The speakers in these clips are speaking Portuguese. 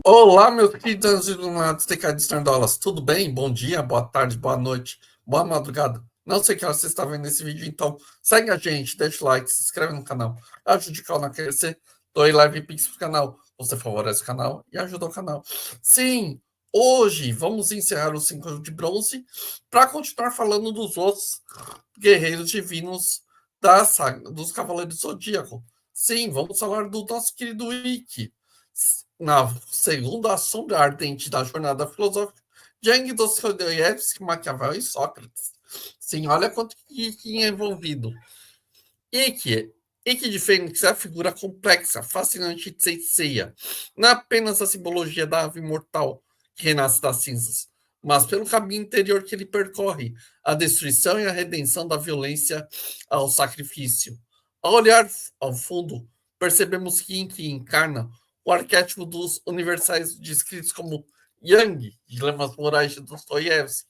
Olá, meus queridos iluminados TK tudo bem? Bom dia, boa tarde, boa noite, boa madrugada. Não sei que hora você está vendo esse vídeo, então segue a gente, deixa o like, se inscreve no canal, ajude o canal a crescer, doe live pix pro canal, você favorece o canal e ajuda o canal. Sim, hoje vamos encerrar o 5 de bronze para continuar falando dos outros guerreiros divinos da saga dos Cavaleiros do Zodíaco. Sim, vamos falar do nosso querido Ikki na segunda sombra ardente da jornada filosófica de Yang Dostoiévski, Maquiavel e Sócrates. Sim, olha quanto que tinha envolvido. Ikki de Fênix é a figura complexa, fascinante e senseia. Não é apenas a simbologia da ave imortal que renasce das cinzas, mas pelo caminho interior que ele percorre, a destruição e a redenção da violência ao sacrifício. Ao olhar ao fundo, percebemos que Ikki encarna o arquétipo dos universais descritos como Yang, dilemas morais de Dostoiévski,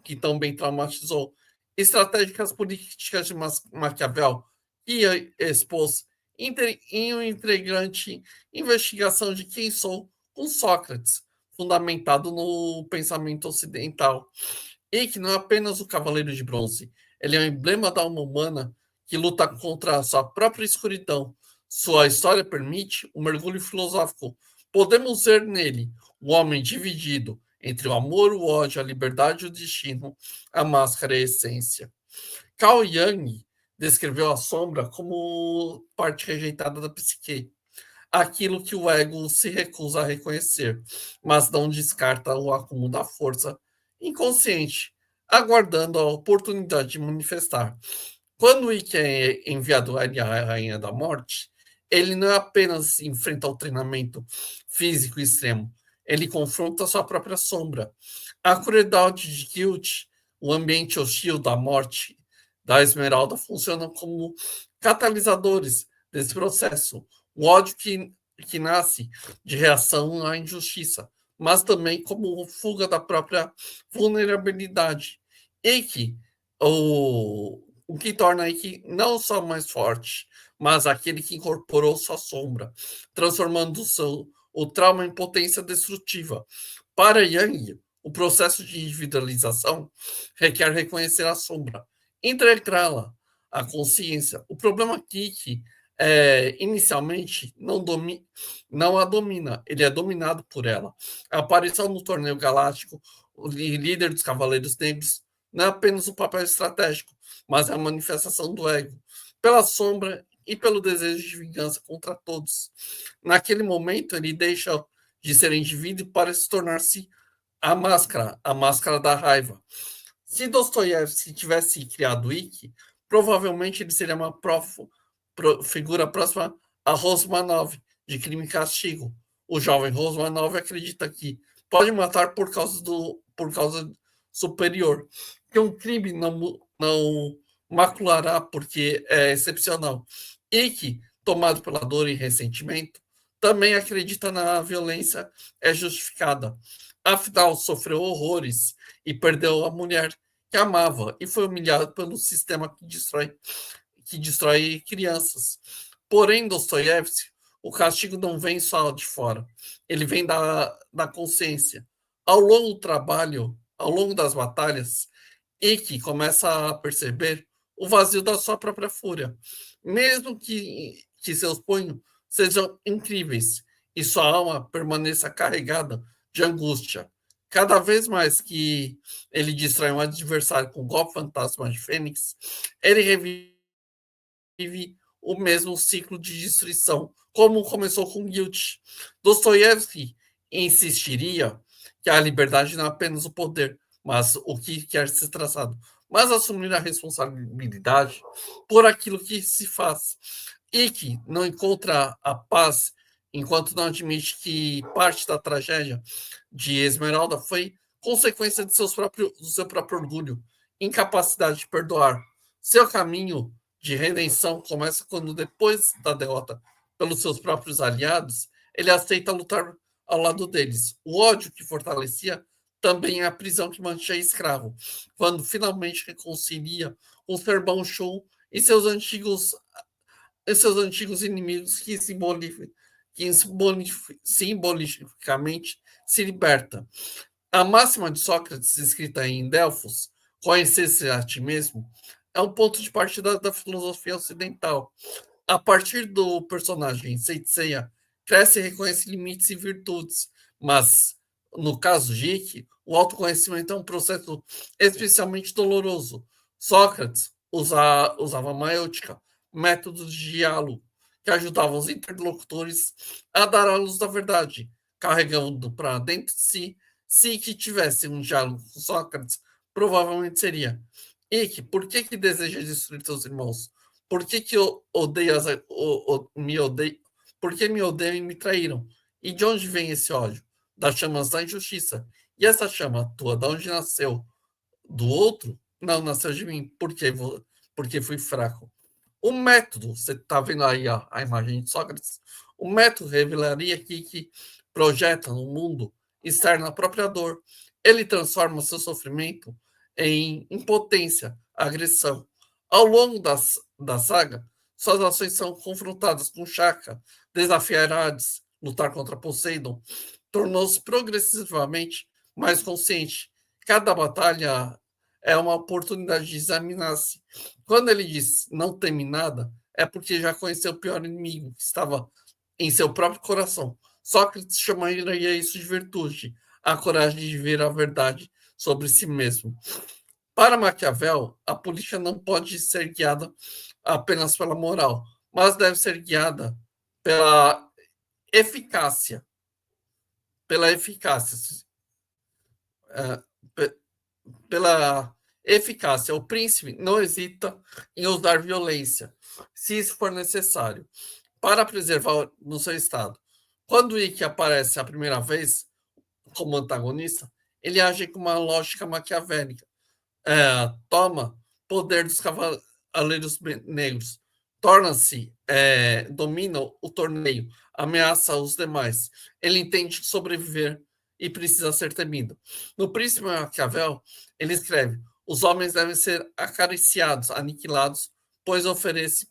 que também traumatizou estratégicas políticas de Maquiavel e expôs em uma intrigante investigação de quem sou com Sócrates, fundamentado no pensamento ocidental. E que não é apenas o Cavaleiro de Bronze, ele é um emblema da alma humana que luta contra a sua própria escuridão. Sua história permite um mergulho filosófico. Podemos ver nele um homem dividido entre o amor, o ódio, a liberdade e o destino, a máscara e a essência. Carl Jung descreveu a sombra como parte rejeitada da psique, aquilo que o ego se recusa a reconhecer, mas não descarta o acúmulo da força inconsciente, aguardando a oportunidade de manifestar. Quando o Ikki é enviado à Rainha da Morte, ele não apenas enfrenta o treinamento físico extremo, ele confronta sua própria sombra. A crueldade de Guilt, o ambiente hostil da morte da Esmeralda funcionam como catalisadores desse processo. O ódio que nasce de reação à injustiça, mas também como fuga da própria vulnerabilidade. E que o que torna Ikki não só mais forte, mas aquele que incorporou sua sombra, transformando o trauma em potência destrutiva. Para Yang, o processo de individualização requer reconhecer a sombra, integrá-la à consciência. O problema aqui é que, inicialmente, não a domina, ele é dominado por ela. A aparição no torneio galáctico, o líder dos Cavaleiros Negros, não é apenas um papel estratégico, mas é a manifestação do ego, pela sombra e pelo desejo de vingança contra todos. Naquele momento, ele deixa de ser indivíduo para se tornar-se a máscara da raiva. Se Dostoiévski tivesse criado Ikki, provavelmente ele seria uma figura próxima a Rosmanov, de Crime e Castigo. O jovem Rosmanov acredita que pode matar por causa superior, que um crime não maculará porque é excepcional. Ikki, tomado pela dor e ressentimento, também acredita na violência é justificada. Afinal, sofreu horrores e perdeu a mulher que amava e foi humilhado pelo sistema que destrói crianças. Porém, Dostoiévski, o castigo não vem só de fora, ele vem da consciência. Ao longo das batalhas, Ikki começa a perceber o vazio da sua própria fúria, mesmo que seus punhos sejam incríveis e sua alma permaneça carregada de angústia. Cada vez mais que ele distrai um adversário com o golpe fantasma de Fênix, ele revive o mesmo ciclo de destruição, como começou com Guilt. Dostoiévski insistiria que a liberdade não é apenas o poder, mas o que quer ser traçado, mas assumir a responsabilidade por aquilo que se faz. E que não encontra a paz enquanto não admite que parte da tragédia de Esmeralda foi consequência do seu próprio orgulho, incapacidade de perdoar. Seu caminho de redenção começa quando, depois da derrota pelos seus próprios aliados, ele aceita lutar ao lado deles. O ódio que fortalecia também é a prisão que mantinha escravo, quando finalmente reconcilia com seu irmão Shun e seus antigos inimigos que simbolicamente se liberta. A máxima de Sócrates, escrita em Delfos, conhecer-se a ti mesmo, é um ponto de partida da filosofia ocidental. A partir do personagem Seiya, cresce e reconhece limites e virtudes, mas, no caso de Ikki, o autoconhecimento é um processo especialmente doloroso. Sócrates usava a maêutica, método de diálogo, que ajudava os interlocutores a dar a luz da verdade, carregando para dentro de si. Se que tivesse um diálogo com Sócrates, provavelmente seria: Ikki, por que deseja destruir seus irmãos? Por que odeias, me odeio? Por que me odeiam e me traíram? E de onde vem esse ódio? Das chamas da injustiça. E essa chama tua, de onde nasceu? Do outro? Não, nasceu de mim. Porque fui fraco. O método, você está vendo aí a imagem de Sócrates, o método revelaria que projeta no mundo externo a própria dor. Ele transforma seu sofrimento em impotência, agressão. Ao longo da saga, suas ações são confrontadas com Shaka, desafiar Hades, lutar contra Poseidon. Tornou-se progressivamente mais consciente. Cada batalha é uma oportunidade de examinar-se. Quando ele diz não teme nada, é porque já conheceu o pior inimigo que estava em seu próprio coração. Sócrates chamaria isso de virtude, a coragem de ver a verdade sobre si mesmo. Para Maquiavel, a política não pode ser guiada apenas pela moral, mas deve ser guiada pela eficácia. Pela eficácia. É, pela eficácia. O príncipe não hesita em usar violência, se isso for necessário, para preservar no seu estado. Quando Ikki aparece a primeira vez como antagonista, ele age com uma lógica maquiavélica. Toma poder dos cavaleiros negros, domina o torneio, ameaça os demais. Ele entende que sobreviver e precisa ser temido. No Príncipe Maquiavel, ele escreve: os homens devem ser acariciados, aniquilados, pois oferece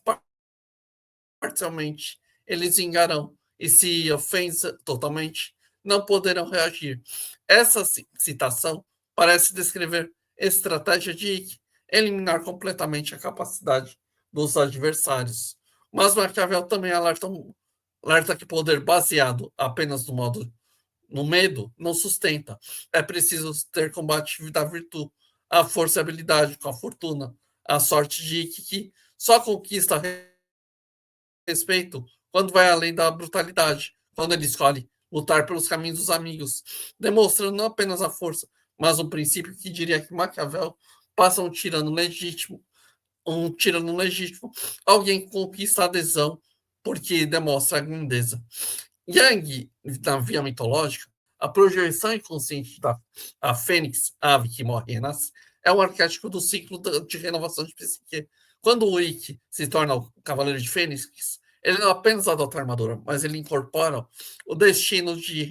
parcialmente, eles vingarão, e se ofensa totalmente, não poderão reagir. Essa citação parece descrever estratégia de eliminar completamente a capacidade dos adversários. Mas Maquiavel também alerta que poder baseado apenas no medo não sustenta. É preciso ter combate da virtude, a força e a habilidade com a fortuna, a sorte de que só conquista respeito quando vai além da brutalidade, quando ele escolhe lutar pelos caminhos dos amigos, demonstrando não apenas a força, mas um princípio que diria que Maquiavel passa um tirano legítimo, alguém que conquista a adesão porque demonstra a grandeza. Yang, na via mitológica, a projeção inconsciente da a fênix, a ave que morre e renasce, é um arquétipo do ciclo de renovação de psique. Quando o Ikki se torna o cavaleiro de fênix, ele não apenas adota a armadura, mas ele incorpora o destino de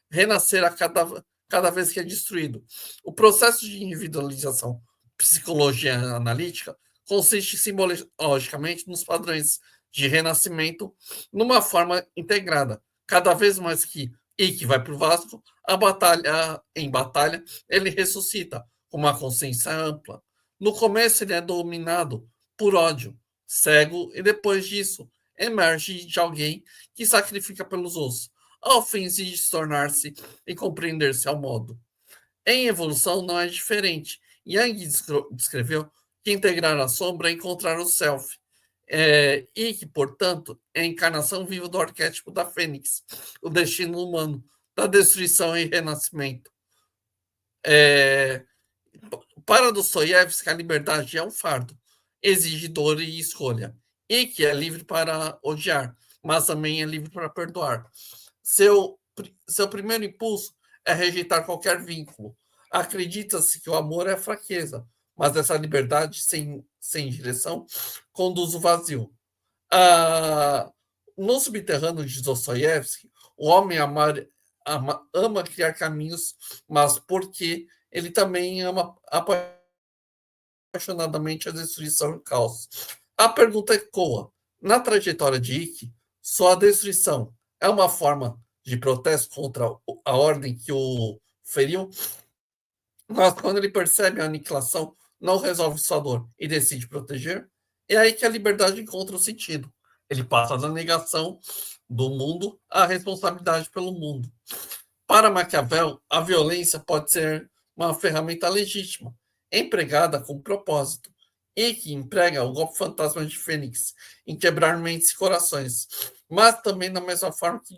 renascer cada vez que é destruído. O processo de individualização, psicologia analítica, consiste simbologicamente nos padrões de renascimento numa forma integrada. Cada vez mais que Ikki vai para o Vasco, em batalha, ele ressuscita com uma consciência ampla. No começo, ele é dominado por ódio, cego, e depois disso, emerge de alguém que sacrifica pelos outros, ao fim de se tornar-se e compreender-se ao modo. Em evolução não é diferente. Yang descreveu que integrar a sombra é encontrar o self, e que, portanto, é a encarnação viva do arquétipo da fênix, o destino humano, da destruição e renascimento. Para Dostoiévski, a liberdade é um fardo, exige dor e escolha, e que é livre para odiar, mas também é livre para perdoar. Seu primeiro impulso é rejeitar qualquer vínculo. Acredita-se que o amor é fraqueza, mas essa liberdade sem direção conduz o vazio. Ah, No Subterrâneo de Dostoiévski, o homem ama criar caminhos, mas porque ele também ama apaixonadamente a destruição e o caos. A pergunta ecoa: na trajetória de Ike, só a destruição é uma forma de protesto contra a ordem que o feriu? Mas quando ele percebe a aniquilação, não resolve sua dor e decide proteger, é aí que a liberdade encontra o sentido. Ele passa da negação do mundo à responsabilidade pelo mundo. Para Maquiavel, a violência pode ser uma ferramenta legítima, empregada com propósito, e que emprega o golpe fantasma de Fênix em quebrar mentes e corações, mas também da mesma forma que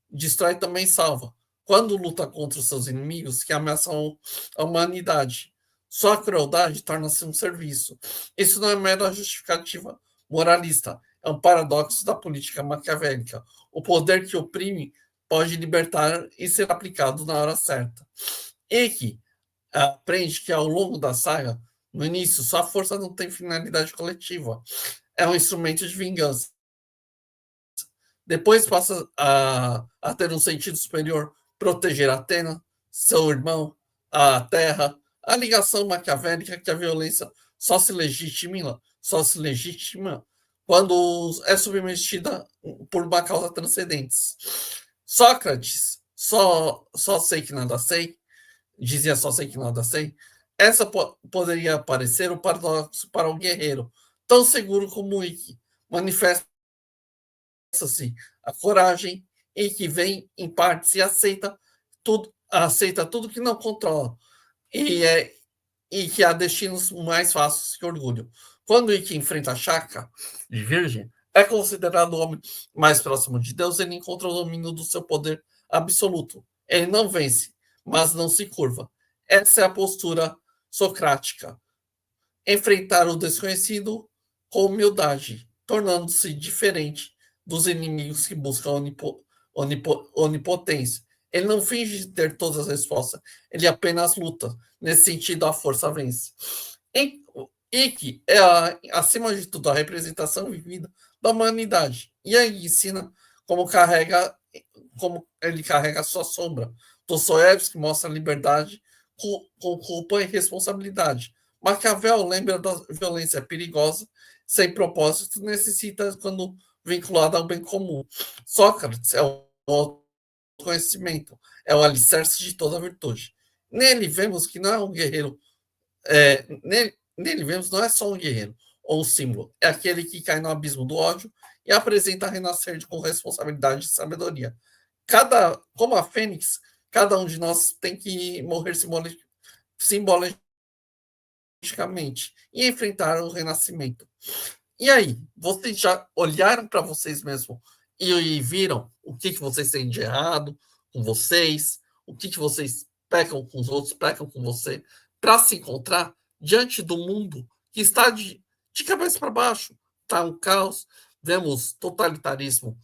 destrói também salva, quando luta contra os seus inimigos que ameaçam a humanidade. Só a crueldade torna-se um serviço. Isso não é mera justificativa moralista, é um paradoxo da política maquiavélica. O poder que oprime pode libertar e ser aplicado na hora certa. E que aprende que ao longo da saga, no início, sua força não tem finalidade coletiva, é um instrumento de vingança. Depois passa a ter um sentido superior, proteger Atena, seu irmão, a terra, a ligação maquiavélica que a violência só se legitima quando é submetida por uma causa transcendente. Sócrates, só sei que nada sei, dizia só sei que nada sei, essa poderia parecer um paradoxo para o guerreiro, tão seguro como o Ike, manifesta assim, a coragem e que vem em parte se aceita tudo que não controla e que há destinos mais fáceis que orgulho. Quando Ike enfrenta a Chakra de Virgem, é considerado o homem mais próximo de Deus, ele encontra o domínio do seu poder absoluto. Ele não vence, mas não se curva. Essa é a postura socrática. Enfrentar o desconhecido com humildade, tornando-se diferente dos inimigos que buscam onipotência. Ele não finge ter todas as respostas, ele apenas luta. Nesse sentido, a força vence. Ike é, acima de tudo, a representação vivida da humanidade. E aí ensina como ele carrega a sua sombra. Dostoiévski mostra a liberdade com culpa e responsabilidade. Maquiavel lembra da violência perigosa, sem propósito, necessita quando vinculada ao bem comum. Sócrates é o conhecimento, é o alicerce de toda virtude. Nele vemos que não é um guerreiro, nele vemos não é só um guerreiro ou um símbolo, é aquele que cai no abismo do ódio e apresenta renascer com responsabilidade e sabedoria. Como a Fênix, cada um de nós tem que morrer simbolicamente e enfrentar o renascimento. E aí, vocês já olharam para vocês mesmos e viram o que vocês têm de errado com vocês, o que vocês pecam com os outros, pecam com você, para se encontrar diante do mundo que está de cabeça para baixo, está um caos, vemos totalitarismo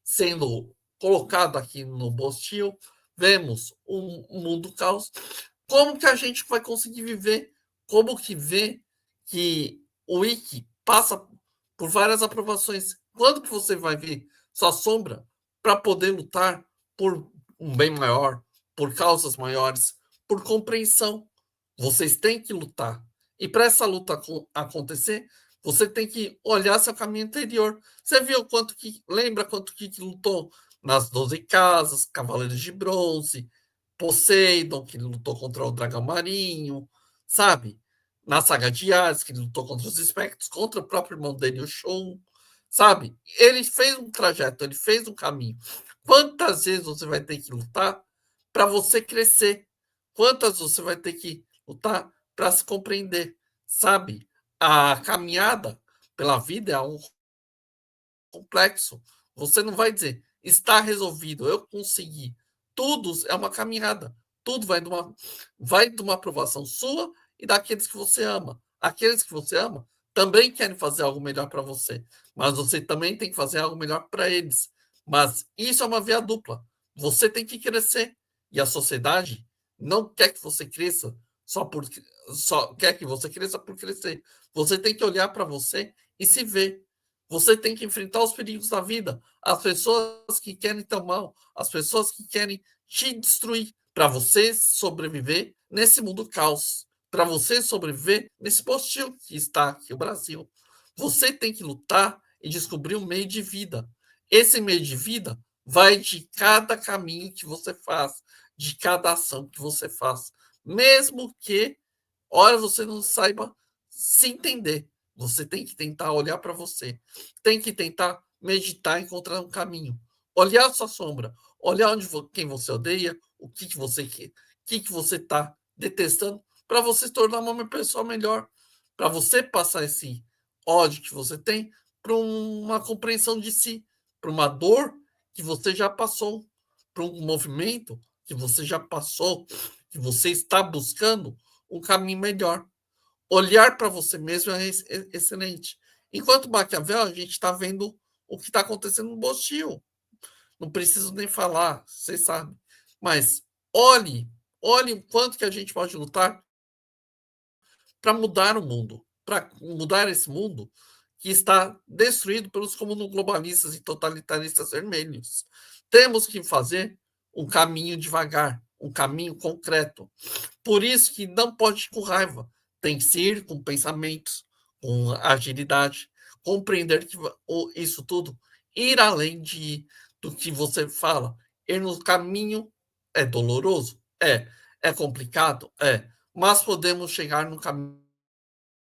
sendo colocado aqui no Bostil, vemos um mundo caos. Como que a gente vai conseguir viver? Como que vê que o Wiki passa por várias aprovações? Quando que você vai ver sua sombra para poder lutar por um bem maior, por causas maiores, por compreensão? Vocês têm que lutar. E para essa luta acontecer, você tem que olhar seu caminho anterior. Você viu lembra quanto que lutou nas 12 casas, Cavaleiros de Bronze, Poseidon, que lutou contra o dragão marinho, sabe? Na saga de Hades, que lutou contra os espectros, contra o próprio irmão dele, o Shun, sabe? Ele fez um trajeto, ele fez um caminho. Quantas vezes você vai ter que lutar para você crescer? Quantas você vai ter que lutar para se compreender, sabe? A caminhada pela vida é um complexo. Você não vai dizer, está resolvido, eu consegui. Tudo é uma caminhada. Tudo vai de uma aprovação sua e daqueles que você ama. Aqueles que você ama também querem fazer algo melhor para você, mas você também tem que fazer algo melhor para eles. Mas isso é uma via dupla. Você tem que crescer e a sociedade não quer que você cresça só quer que você cresça por crescer. Você tem que olhar para você e se ver. Você tem que enfrentar os perigos da vida, as pessoas que querem teu mal, as pessoas que querem te destruir, para você sobreviver nesse mundo caos, para você sobreviver nesse postil que está aqui, o Brasil. Você tem que lutar e descobrir um meio de vida. Esse meio de vida vai de cada caminho que você faz, de cada ação que você faz, mesmo que, ora, você não saiba se entender. Você tem que tentar olhar para você, tem que tentar meditar, encontrar um caminho, olhar a sua sombra, olhar quem você odeia, o que você que você está detestando, para você se tornar uma pessoa melhor, para você passar esse ódio que você tem para uma compreensão de si, para uma dor que você já passou, para um movimento que você já passou, que você está buscando um caminho melhor. Olhar para você mesmo é excelente. Enquanto Maquiavel, a gente está vendo o que está acontecendo no Bostil. Não preciso nem falar, vocês sabem. Mas olhe o quanto que a gente pode lutar para mudar o mundo, para mudar esse mundo que está destruído pelos comunoglobalistas e totalitaristas vermelhos. Temos que fazer um caminho devagar, um caminho concreto. Por isso que não pode ir com raiva, tem que ir com pensamentos, com agilidade, compreender que isso tudo ir além do que você fala. Ir no caminho é doloroso? É complicado? Mas podemos chegar no caminho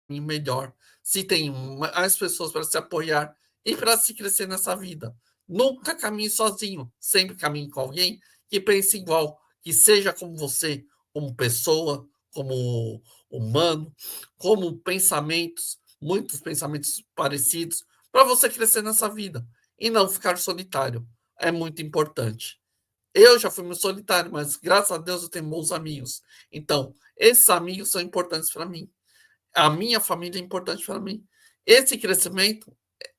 melhor se tem mais pessoas para se apoiar e para se crescer nessa vida. Nunca caminhe sozinho, sempre caminhe com alguém que pense igual, que seja como você, como pessoa, como humano, como pensamentos, muitos pensamentos parecidos, para você crescer nessa vida e não ficar solitário. É muito importante. Eu já fui muito solitário, mas graças a Deus eu tenho bons amigos. Então, esses amigos são importantes para mim. A minha família é importante para mim. Esse crescimento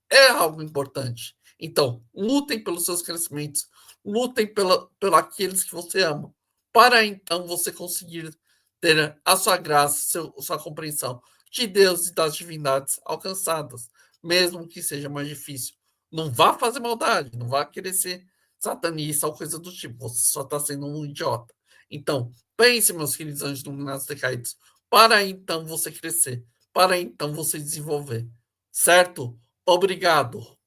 é algo importante. Então, lutem pelos seus crescimentos, lutem pela aqueles que você ama, para então você conseguir ter a sua graça, sua compreensão de Deus e das divindades alcançadas, mesmo que seja mais difícil. Não vá fazer maldade, não vá querer ser satanista ou coisa do tipo, você só está sendo um idiota. Então, pense, meus queridos anjos iluminados decaídos, para então você crescer, para então você desenvolver, certo? Obrigado.